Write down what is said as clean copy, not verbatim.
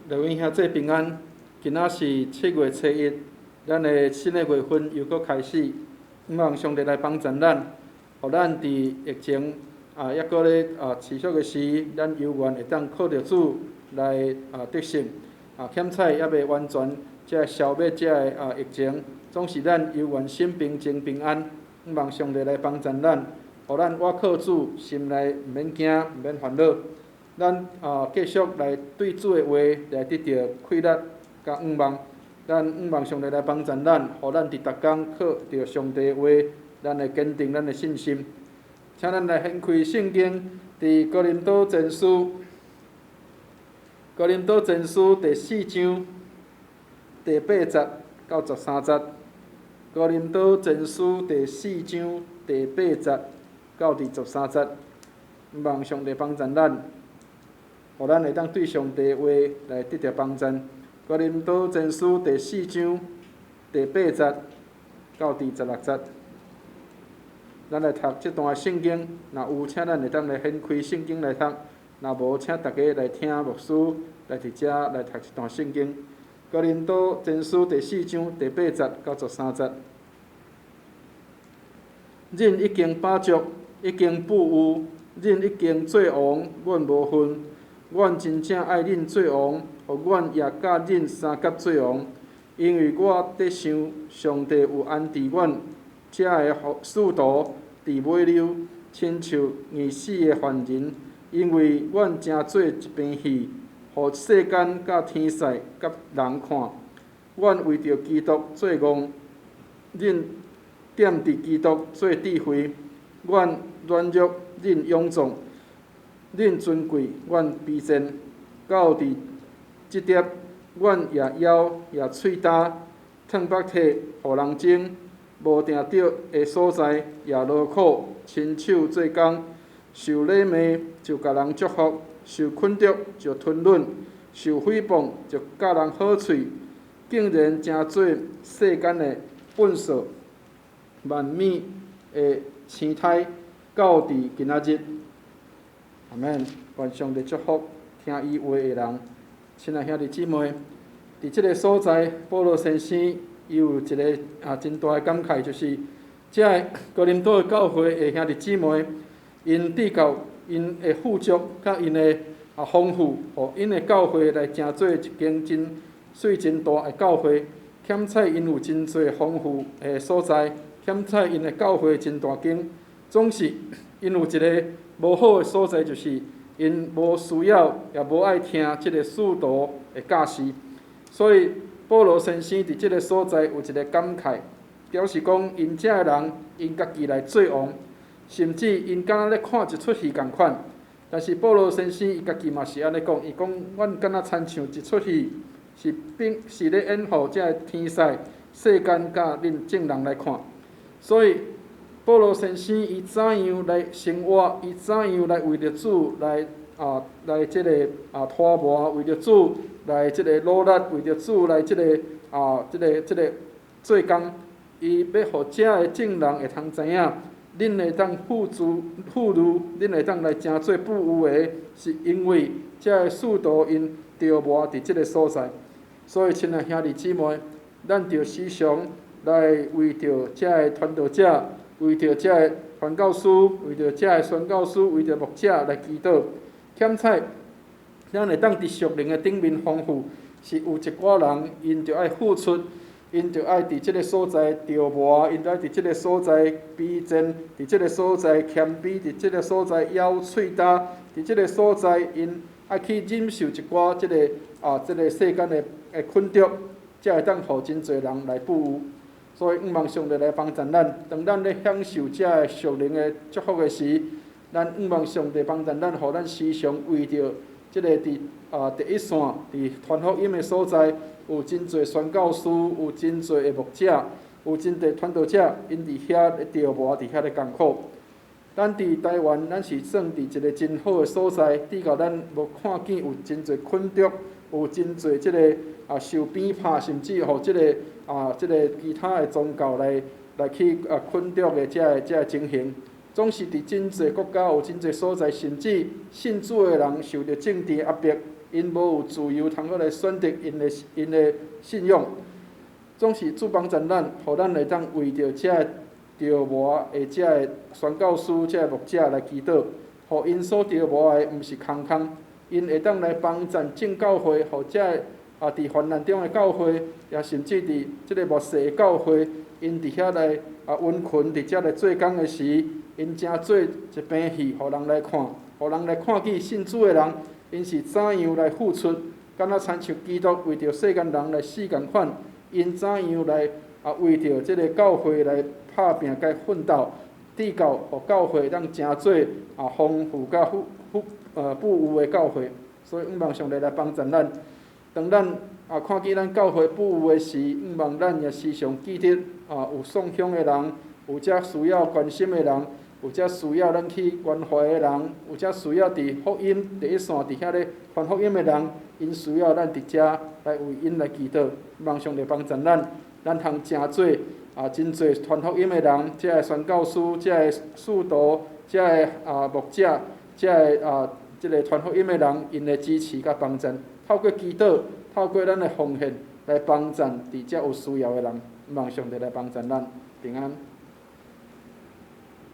各位兄弟平安，今仔是7月初1，咱的新的月份又搁开始。希望上帝来帮助咱，互咱伫疫情抑搁咧持续的时，咱犹原会当靠着主来得胜。欠彩抑未完全才消灭这个疫情，总是咱犹原心平静平安。希望上帝来帮助咱，互咱我靠主，心内毋免惊，毋免烦恼。咱继续来对主的话来得到快乐甲盼望。咱盼望上帝来帮助咱，互咱伫逐工靠着上帝的话，咱来坚定咱的信心。请咱来掀开圣经，伫哥林多前书第4章第8节到13节。哥林多前书第4章第8节到第13节。盼望上帝帮助咱，互咱会当对上帝的话来得到帮助。哥林多前书第4章第8节到第16节，咱来读这段圣经。若有，请咱会当来掀开圣经来读；若无，请大家来听牧师来伫遮来读这段圣经。哥林多前书第4章第8节到13节。恁已经饱足，已经富有，恁已经做王，阮无份。阮真正爱恁做王，互阮也甲恁三甲做王，因为我伫想，上帝有安置阮遮个使徒伫尾流，亲像已死的犯人，因为阮诚做一边戏，互世间甲天使甲人看。阮为着基督做戆，恁踮伫基督做智慧，阮软弱，恁勇壮。恁尊贵，阮卑贱，到伫即点，阮也枵也喙焦，褪腹体，互人争，无定着的所在也劳苦，亲手做工，受礼骂就甲人祝福，受困着就吞忍，受诽谤就甲人好喙，竟然诚做世间的粪扫，万米的青苔，到伫今仔日。阿免，愿上帝祝福听伊话的人。亲爱兄弟姊妹，伫即个所在，保罗先生伊有一个真大的感慨，就是这个哥林多的教会的兄弟姊妹，因缔造因的富足，甲因的丰富，互因的教会来成做一间真水真大的教会。欠彩因有真侪丰富的所在，欠彩因的教会真大间，总是因有一个无好的所在，就是因无需要也无爱听即个使徒的教示。所以保罗先生伫即个所在有一个感慨，表示讲因遮的人因家己来做王，甚至因敢若咧看一出戏共款。但是保罗先生伊家己嘛是安尼讲，伊讲阮敢若亲像一出戏，是咧演互遮天使、世间甲恁众人来看。所以保罗先生伊怎样来生活，伊怎样来为着主来即个拖磨，为着主来即个努力，为着主来即个做工，伊要互遮个众人会通知影，恁会当富裕，恁会当来诚做富有的，是因为遮个使徒因着磨伫即个所在。所以亲爱兄弟姊妹，咱着时常来为着遮个传道者，为着遮个传教师，为着遮个宣教师，为着牧者来祈祷。欠彩，咱会当伫属灵的顶面丰富，是有一寡人因着爱付出，因着爱伫即个所在着磨，因着爱伫即个所在卑贱，伫即个所在谦卑，伫即个所在枵喙焦，伫即个所在因爱去忍受一寡即个世间的困着，才会当互真侪人来富有。所以，望上帝来帮助咱。当咱咧享受这个属灵的祝福的时，咱望上帝帮助咱，互咱时常为着即个伫第一线伫传福音的所在，有真侪宣教师，有真侪的牧者，有真侪传道者，因伫遐咧着磨，伫遐咧艰苦。咱伫台湾，咱是算伫一个真好的所在，至到咱无看见有真侪困着，有真侪即个受鞭拍，甚至互即个其他的宗教来去困着的这个情形。总是伫真侪国家有真侪所在，甚至信主的人受到政治压迫，因无有自由通好来选择因的信仰。总是主帮助咱，互咱会当为着遮个着磨的遮个宣教师、遮个牧者来祈祷，互因所着磨的毋是空空，因会当来帮助正教会，互遮个伫患难中的教会，也甚至伫即个末世的教会，因伫遐来温群伫遮来做工的时，因正做一篇戏，互人来看，互人来看见信主的人，因是怎样来付出，敢若亲像基督为着世间人来死共款，因怎样来为着即个教会来拍拼甲奋斗，直到互教会当成做丰富甲富有的教会。所以愿望上帝来帮助咱，当咱看见咱教会富有的时，愿望咱也时常记得有送香的人，有遮需要关心的人，有遮需要咱去关怀的人，有遮需要伫福音第一线伫遐咧传福音的人，因需要咱伫遮来为因来祈祷，望上帝帮助咱，咱通成做真侪传福音的人，遮个宣教师，遮个使徒，遮个牧者，遮个即个传福音的人，因的支持甲帮助，透过祈祷，透过咱的奉献来帮助伫遮有需要的人，望上帝来帮助咱平安。